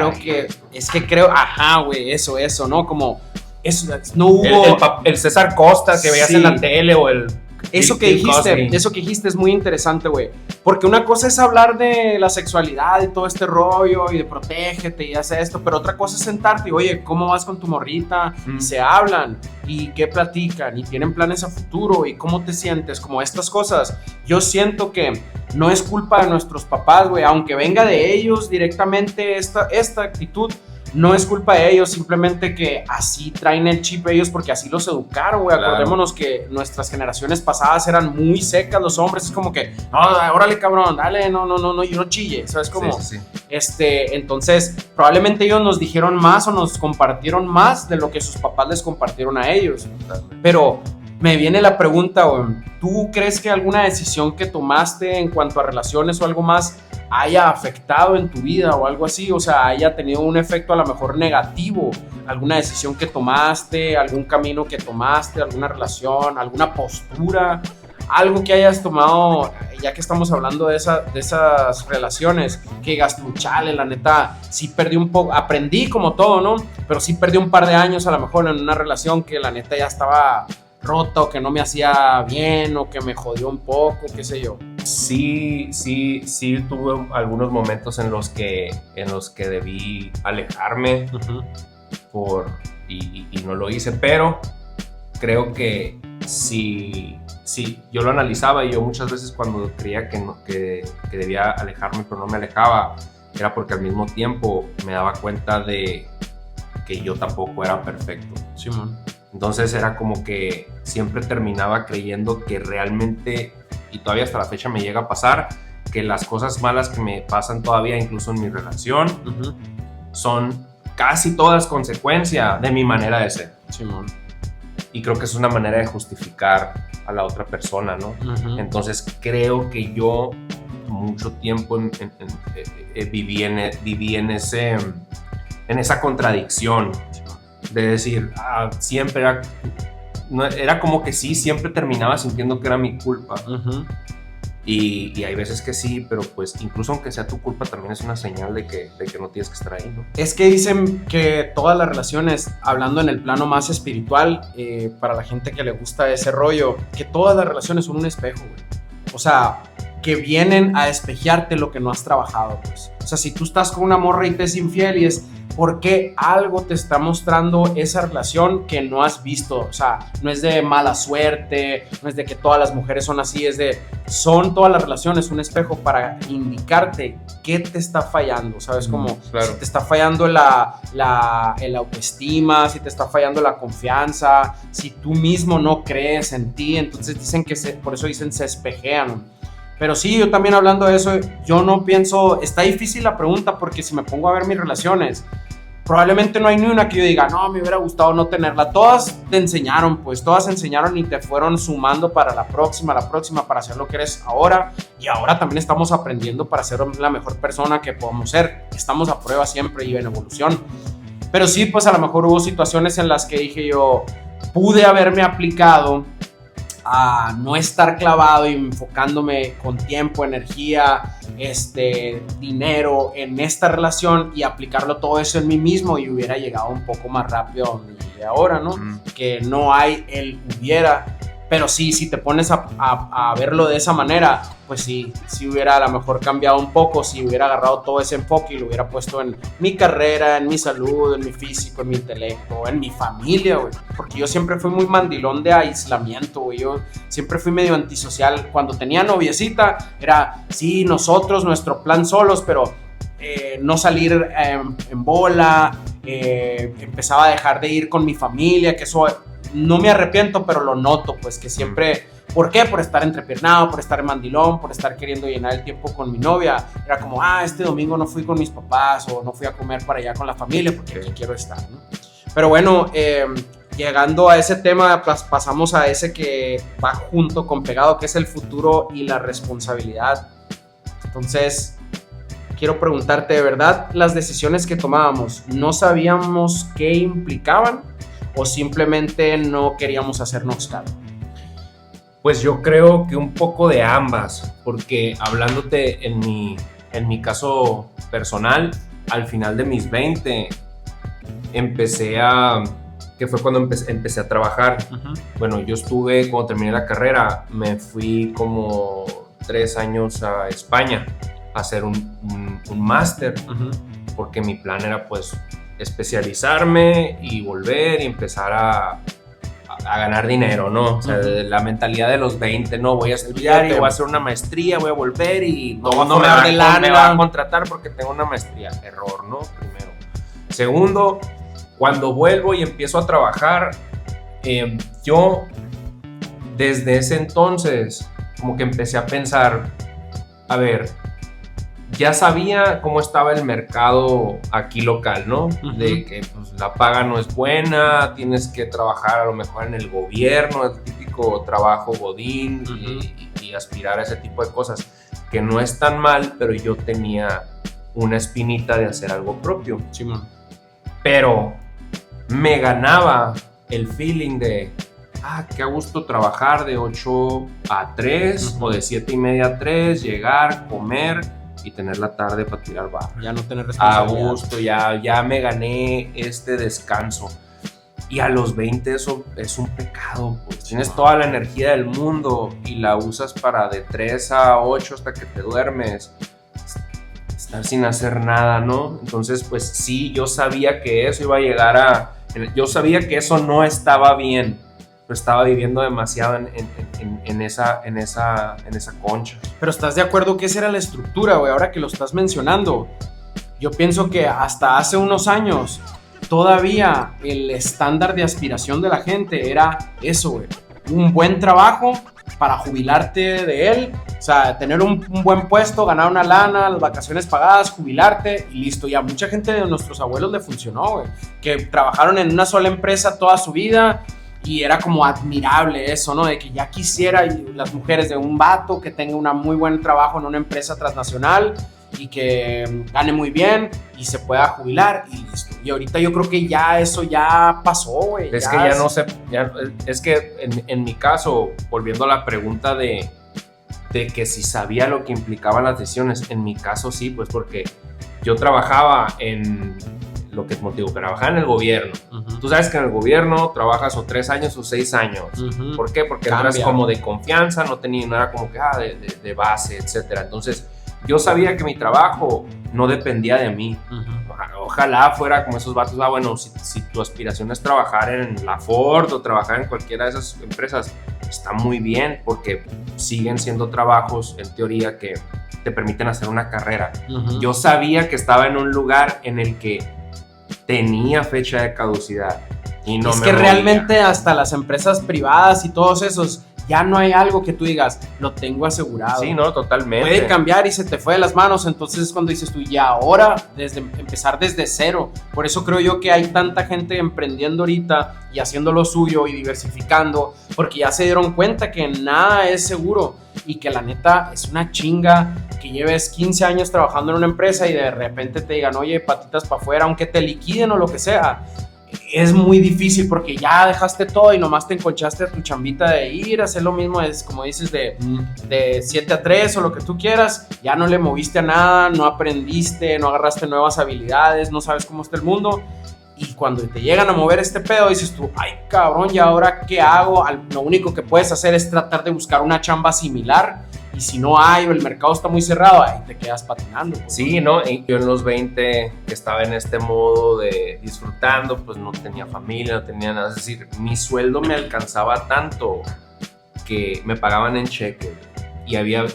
Es que creo, ajá, güey, eso, ¿no? Como, eso, no hubo... El César Costa que veías en la tele, o el... Eso que dijiste es muy interesante, güey. Porque una cosa es hablar de la sexualidad y todo este rollo y de protégete y haz esto, pero otra cosa es sentarte y, oye, ¿cómo vas con tu morrita? Y se hablan y qué platican y tienen planes a futuro y cómo te sientes, como estas cosas. Yo siento que no es culpa de nuestros papás, güey, aunque venga de ellos directamente esta actitud. No es culpa de ellos, simplemente que así traen el chip ellos, porque así los educaron, güey. Claro. Acordémonos que nuestras generaciones pasadas eran muy secas los hombres. Es como que, no, órale, cabrón, dale, no, yo no chille. ¿Sabes cómo? Sí. Entonces, probablemente ellos nos dijeron más o nos compartieron más de lo que sus papás les compartieron a ellos. Pero me viene la pregunta, güey, ¿tú crees que alguna decisión que tomaste en cuanto a relaciones o algo más haya afectado en tu vida o algo así? O sea, haya tenido un efecto a lo mejor negativo, alguna decisión que tomaste, algún camino que tomaste, alguna relación, alguna postura, algo que hayas tomado, ya que estamos hablando de esas relaciones, que digas tú, chale, la neta, sí perdí un poco, aprendí como todo, ¿no? Pero sí perdí un par de años a lo mejor en una relación que la neta ya estaba rota, o que no me hacía bien, o que me jodió un poco, qué sé yo. Sí, tuve algunos momentos en los que debí alejarme. y no lo hice, pero creo que sí, yo lo analizaba y yo muchas veces cuando creía que debía alejarme pero no me alejaba, era porque al mismo tiempo me daba cuenta de que yo tampoco era perfecto. Sí, man. Entonces era como que siempre terminaba creyendo que realmente, y todavía hasta la fecha me llega a pasar, que las cosas malas que me pasan todavía, incluso en mi relación, son casi todas consecuencia de mi manera de ser. Sí, man. Y creo que es una manera de justificar a la otra persona, ¿no? Entonces creo que yo mucho tiempo viví en esa contradicción de decir, siempre era como que sí, siempre terminaba sintiendo que era mi culpa. Y hay veces que sí, pero pues incluso aunque sea tu culpa también es una señal de que no tienes que estar ahí, ¿no? Es que dicen que todas las relaciones, hablando en el plano más espiritual, para la gente que le gusta ese rollo, que todas las relaciones son un espejo, güey. O sea, que vienen a espejearte lo que no has trabajado, pues. O sea, si tú estás con una morra y te es infiel y es porque algo te está mostrando esa relación que no has visto. O sea, no es de mala suerte, no es de que todas las mujeres son así, son todas las relaciones un espejo para indicarte qué te está fallando, ¿sabes? Como claro. Si te está fallando el autoestima, si te está fallando la confianza, si tú mismo no crees en ti, entonces dicen que por eso dicen se espejean. Pero sí, yo también hablando de eso, yo no pienso, está difícil la pregunta porque si me pongo a ver mis relaciones, probablemente no hay ni una que yo diga, no, me hubiera gustado no tenerla. Todas te enseñaron, pues, todas enseñaron y te fueron sumando para la próxima, para ser lo que eres ahora. Y ahora también estamos aprendiendo para ser la mejor persona que podamos ser. Estamos a prueba siempre y en evolución. Pero sí, pues a lo mejor hubo situaciones en las que dije yo, pude haberme aplicado a no estar clavado y enfocándome con tiempo, energía, dinero en esta relación y aplicarlo todo eso en mí mismo y hubiera llegado un poco más rápido a donde llegué ahora, ¿no? Que no hay el hubiera, pero sí, si te pones a verlo de esa manera, pues sí hubiera a lo mejor cambiado un poco, si hubiera agarrado todo ese enfoque y lo hubiera puesto en mi carrera, en mi salud, en mi físico, en mi intelecto, en mi familia, güey. Porque yo siempre fui muy mandilón de aislamiento, güey. Yo siempre fui medio antisocial. Cuando tenía noviecita, era, sí, nosotros, nuestro plan solos, pero no salir en bola, empezaba a dejar de ir con mi familia, que eso no me arrepiento, pero lo noto, pues que siempre... ¿Por qué? Por estar entrepiernado, por estar en mandilón, por estar queriendo llenar el tiempo con mi novia. Era como, este domingo no fui con mis papás o no fui a comer para allá con la familia porque aquí quiero estar, ¿no? Pero bueno, llegando a ese tema, pasamos a ese que va junto con pegado, que es el futuro y la responsabilidad. Entonces, quiero preguntarte, ¿de verdad las decisiones que tomábamos no sabíamos qué implicaban o simplemente no queríamos hacernos cargo? Pues yo creo que un poco de ambas, porque hablándote en mi caso personal, al final de mis 20, que fue cuando empecé a trabajar. Bueno, yo cuando terminé la carrera, me fui como 3 años a España a hacer un máster, porque mi plan era pues especializarme y volver y empezar a ganar dinero, ¿no? O sea, la mentalidad de los 20, no, voy a estudiar y voy a hacer una maestría, voy a volver y no me va a contratar porque tengo una maestría. Error, ¿no? Primero. Segundo, cuando vuelvo y empiezo a trabajar, yo desde ese entonces como que empecé a pensar, a ver, ya sabía cómo estaba el mercado aquí local, ¿no? De que pues, la paga no es buena, tienes que trabajar a lo mejor en el gobierno, el típico trabajo godín y aspirar a ese tipo de cosas, que no es tan mal, pero yo tenía una espinita de hacer algo propio. Sí, man. Pero me ganaba el feeling de, qué a gusto trabajar de 8 a 3 o de 7:30 a 3, llegar, comer y tener la tarde para tirar barra. Ya no tener responsabilidad. A gusto, ya me gané este descanso. Y a los 20 eso es un pecado, pues. Tienes toda la energía del mundo y la usas para de 3 a 8 hasta que te duermes. estar sin hacer nada, ¿no? Entonces, pues sí, yo sabía que eso iba a llegar yo sabía que eso no estaba bien, pero estaba viviendo demasiado en esa concha. Pero ¿estás de acuerdo que esa era la estructura, güey? Ahora que lo estás mencionando, yo pienso que hasta hace unos años todavía el estándar de aspiración de la gente era eso, güey. Un buen trabajo para jubilarte de él, o sea, tener un buen puesto, ganar una lana, las vacaciones pagadas, jubilarte y listo. Y a mucha gente de nuestros abuelos le funcionó, güey, que trabajaron en una sola empresa toda su vida y era como admirable eso, ¿no? De que ya quisiera las mujeres de un vato que tenga un muy buen trabajo en una empresa transnacional y que gane muy bien y se pueda jubilar y listo. Y ahorita yo creo que ya eso ya pasó, güey. Es que ya no sé, es que en mi caso, volviendo a la pregunta de que si sabía lo que implicaban las decisiones, en mi caso sí, pues porque yo trabajaba en lo que motivo, trabajaba en el gobierno. Uh-huh. Tú sabes que en el gobierno trabajas o 3 años o 6 años. Uh-huh. ¿Por qué? Porque eras como de confianza, no era como que de base, etcétera. Entonces yo sabía que mi trabajo no dependía de mí. Uh-huh. Ojalá fuera como esos vatos. Bueno, si tu aspiración es trabajar en la Ford o trabajar en cualquiera de esas empresas, está muy bien porque siguen siendo trabajos en teoría que te permiten hacer una carrera. Uh-huh. Yo sabía que estaba en un lugar en el que tenía fecha de caducidad y no es que realmente hasta las empresas privadas y todos esos ya no hay algo que tú digas, lo tengo asegurado. Sí, no, totalmente. Puede cambiar y se te fue de las manos, entonces es cuando dices tú, ya ahora, empezar desde cero. Por eso creo yo que hay tanta gente emprendiendo ahorita y haciendo lo suyo y diversificando, porque ya se dieron cuenta que nada es seguro y que la neta es una chinga que lleves 15 años trabajando en una empresa y de repente te digan, oye, patitas para afuera, aunque te liquiden o lo que sea. Es muy difícil porque ya dejaste todo y nomás te enconchaste a tu chambita de ir a hacer lo mismo, es como dices, de 7 a 3 o lo que tú quieras, ya no le moviste a nada, no aprendiste, no agarraste nuevas habilidades, no sabes cómo está el mundo. Y cuando te llegan a mover este pedo, dices tú, ay cabrón, ¿y ahora qué hago? Lo único que puedes hacer es tratar de buscar una chamba similar. Y si no hay o el mercado está muy cerrado, ahí te quedas patinando. Pues. Sí, ¿no? Yo en los 20 que estaba en este modo de disfrutando, pues no tenía familia, no tenía nada. Es decir, mi sueldo me alcanzaba tanto que me pagaban en cheque. Y había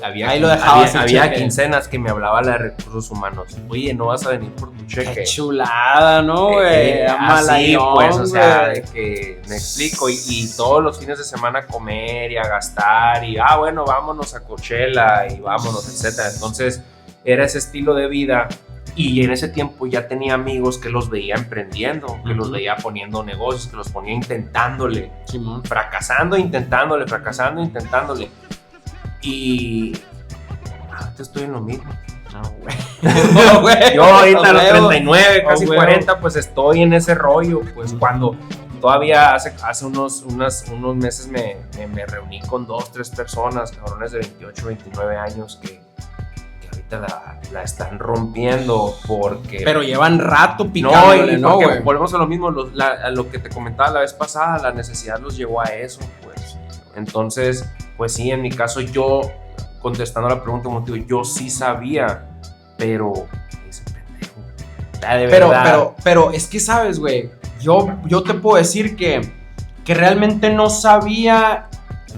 quincenas que me hablaba la de recursos humanos. Oye, no vas a venir por tu cheque. Qué chulada, ¿no, güey? Así, pues, o sea, de que me explico. Y todos los fines de semana comer y a gastar. Y, bueno, vámonos a Coachella y vámonos, etcétera. Entonces, era ese estilo de vida. Y en ese tiempo ya tenía amigos que los veía emprendiendo, que los veía poniendo negocios, que los ponía intentándole. Simón. Fracasando, intentándole. Y ahorita estoy en lo mismo. No, güey. Yo ahorita a los 39, casi 40, pues estoy en ese rollo. Pues cuando todavía hace unos meses me reuní con 2-3 personas, cabrones de 28, 29 años que ahorita la están rompiendo porque... Pero llevan rato picándole, ¿no? Porque volvemos a lo mismo, a lo que te comentaba la vez pasada, la necesidad los llevó a eso, pues. Entonces, pues sí, en mi caso yo, contestando a la pregunta, motivo, yo sí sabía, pero ese pendejo. Pero es que sabes, güey, yo te puedo decir que realmente no sabía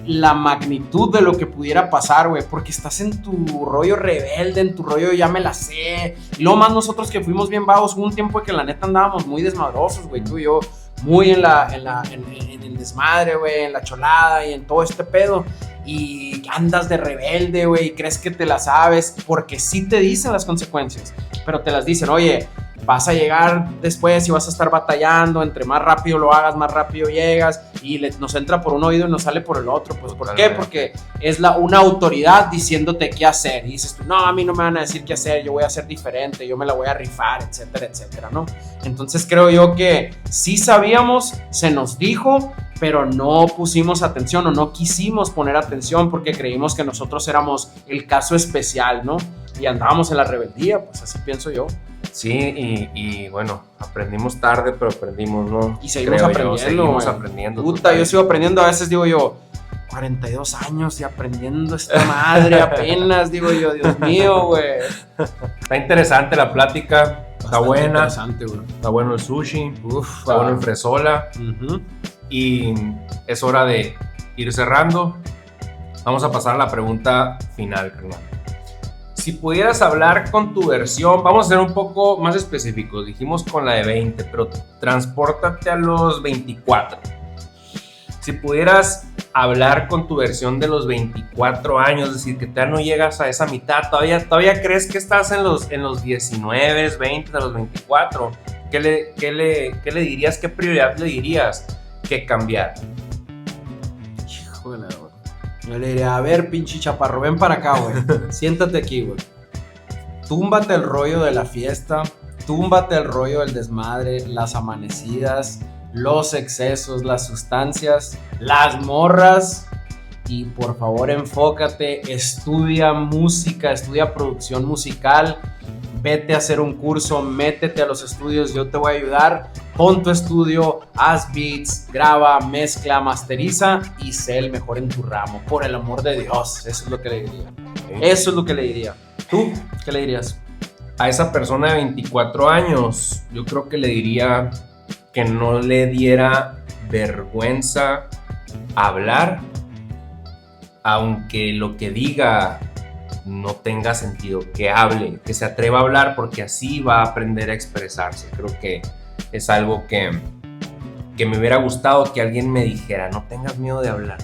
la magnitud de lo que pudiera pasar, güey, porque estás en tu rollo rebelde, en tu rollo ya me la sé. Y luego más nosotros que fuimos bien vagos, hubo un tiempo que la neta andábamos muy desmadrosos, güey, tú y yo, muy en el desmadre, güey, en la cholada y en todo este pedo. Y andas de rebelde, güey, y crees que te la sabes, porque sí te dicen las consecuencias, pero te las dicen, oye, vas a llegar después y vas a estar batallando, entre más rápido lo hagas, más rápido llegas, y nos entra por un oído y nos sale por el otro. Pues, ¿por qué? Porque es una autoridad diciéndote qué hacer, y dices tú, no, a mí no me van a decir qué hacer, yo voy a hacer diferente, yo me la voy a rifar, etcétera, etcétera, ¿no? Entonces creo yo que sí sabíamos, se nos dijo, pero no pusimos atención o no quisimos poner atención porque creímos que nosotros éramos el caso especial, ¿no? Y andábamos en la rebeldía, pues así pienso yo. Sí, y bueno, aprendimos tarde, pero aprendimos, ¿no? Y seguimos aprendiendo. Seguimos aprendiendo. Puta, yo sigo aprendiendo, a veces digo yo, 42 años y aprendiendo esta madre apenas, digo yo, Dios mío, güey. Está interesante la plática, está buena. Interesante, güey. Está bueno el sushi, está bueno el fresola. Y es hora de ir cerrando. Vamos a pasar a la pregunta final, carnal. Si pudieras hablar con tu versión, vamos a ser un poco más específicos. Dijimos con la de 20, pero transpórtate a los 24. Si pudieras hablar con tu versión de los 24 años, es decir, que ya no llegas a esa mitad, todavía crees que estás en los 19, 20, a los 24, ¿qué le dirías? ¿Qué prioridad le dirías que cambiar? Híjole, güey. Yo le diría, a ver, pinche chaparro, ven para acá, güey. Siéntate aquí, güey. Túmbate el rollo de la fiesta, túmbate el rollo del desmadre, las amanecidas, los excesos, las sustancias, las morras. Y por favor, enfócate, estudia música, estudia producción musical. Vete a hacer un curso, métete a los estudios, yo te voy a ayudar. Pon tu estudio, haz beats, graba, mezcla, masteriza y sé el mejor en tu ramo. Por el amor de Dios, eso es lo que le diría. Eso es lo que le diría. ¿Tú qué le dirías? A esa persona de 24 años, yo creo que le diría que no le diera vergüenza hablar, aunque lo que diga no tenga sentido, que hable, que se atreva a hablar, porque así va a aprender a expresarse. Creo que es algo que me hubiera gustado que alguien me dijera, no tengas miedo de hablar.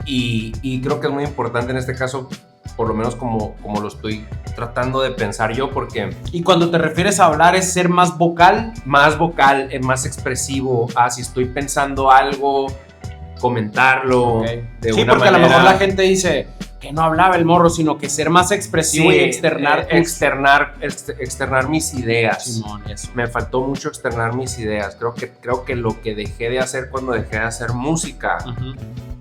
Y creo que es muy importante en este caso, por lo menos como lo estoy tratando de pensar yo, porque... Y cuando te refieres a hablar, ¿es ser más vocal? Más vocal, más expresivo. Si estoy pensando algo, comentarlo de una manera... Sí, porque a lo mejor la gente dice que no hablaba el morro, sino que ser más expresivo, sí, y externar mis ideas. Simón, eso. Me faltó mucho externar mis ideas. Creo que lo que dejé de hacer cuando dejé de hacer música,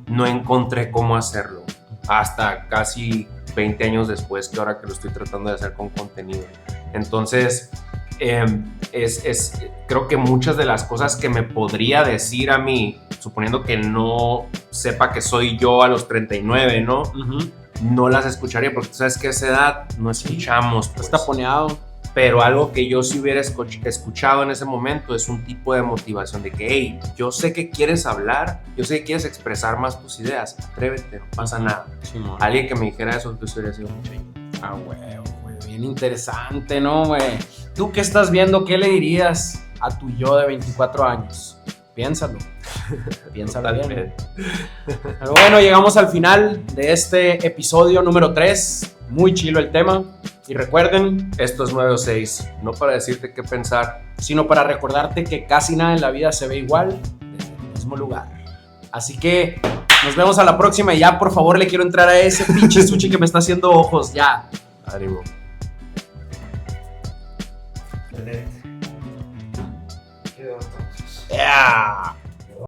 no encontré cómo hacerlo. Hasta casi 20 años después, que ahora que lo estoy tratando de hacer con contenido. Entonces, creo que muchas de las cosas que me podría decir a mí, suponiendo que no sepa que soy yo a los 39, ¿no? No las escucharía, porque tú sabes que a esa edad no escuchamos. Pues. Está poneado. Pero algo que yo sí hubiera escuchado en ese momento es un tipo de motivación de que, hey, yo sé que quieres hablar, yo sé que quieres expresar más tus ideas, atrévete, no pasa nada. Sí, alguien que me dijera eso, pues hubiera sido mucho ayuda. Güey, bien interesante, ¿no, güey? ¿Tú qué estás viendo? ¿Qué le dirías a tu yo de 24 años? Piénsalo. Piénsalo bien. Pero bueno, llegamos al final de este episodio número 3. Muy chilo el tema. Y recuerden, esto es 9 o 6, no para decirte qué pensar, sino para recordarte que casi nada en la vida se ve igual desde el mismo lugar. Así que nos vemos a la próxima y ya, por favor, le quiero entrar a ese pinche sushi que me está haciendo ojos, ya. Ánimo. Yeah.